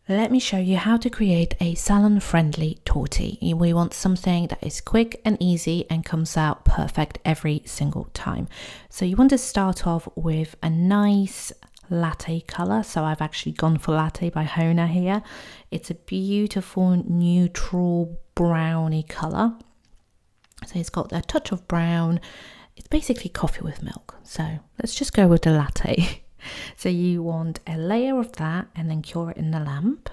Let me show you how to create a salon-friendly tortie. We want something that is quick and easy and comes out perfect every single time. So you want to start off with a nice latte color. So I've actually gone for Latte by Hona here. It's a beautiful neutral browny color. So it's got a touch of brown. It's basically coffee with milk. So let's just go with the latte. So you want a layer of that and then cure it in the lamp.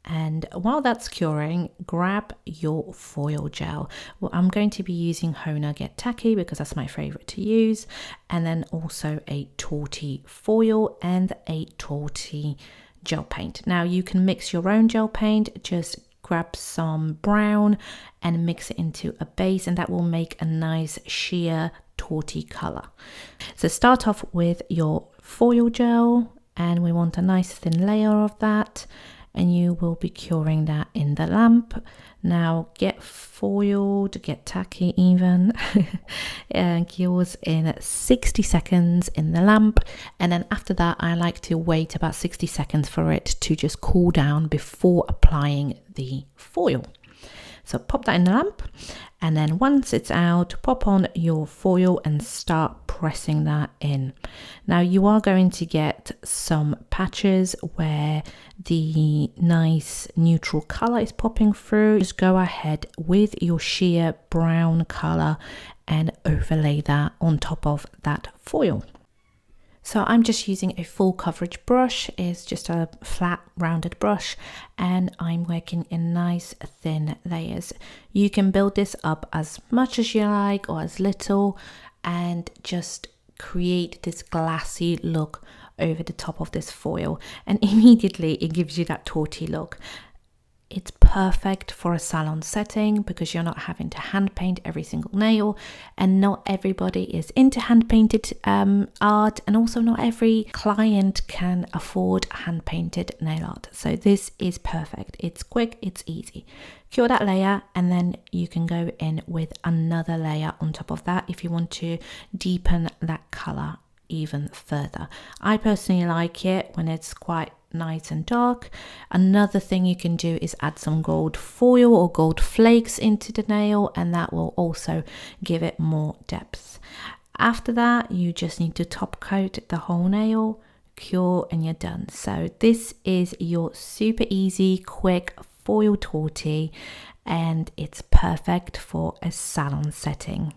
And while that's curing, grab your foil gel. Well, I'm going to be using Hona Get Tacky because that's my favorite to use. And then also a Tortie foil and a Tortie gel paint. Now you can mix your own gel paint, just grab some brown and mix it into a base, and that will make a nice sheer tortie color. So start off with your foil gel, and we want a nice thin layer of that, and you will be curing that in the lamp. Now get foiled, get tacky even, and cures in 60 seconds in the lamp. And then after that, I like to wait about 60 seconds for it to just cool down before applying the foil. So pop that in the lamp, and then once it's out, pop on your foil and start pressing that in. Now you are going to get some patches where the nice neutral color is popping through. Just go ahead with your sheer brown color and overlay that on top of that foil. So I'm just using a full coverage brush. It's just a flat rounded brush, and I'm working in nice thin layers. You can build this up as much as you like or as little, and just create this glassy look over the top of this foil, and immediately it gives you that tortie look. It's perfect for a salon setting because you're not having to hand paint every single nail, and not everybody is into hand painted art, and also not every client can afford hand painted nail art. So this is perfect. It's quick, it's easy. Cure that layer, and then you can go in with another layer on top of that if you want to deepen that color even further. I personally like it when it's quite nice and dark. Another thing you can do is add some gold foil or gold flakes into the nail, and that will also give it more depth. After that, you just need to top coat the whole nail, cure, and you're done. So this is your super easy, quick foil tortie, and it's perfect for a salon setting.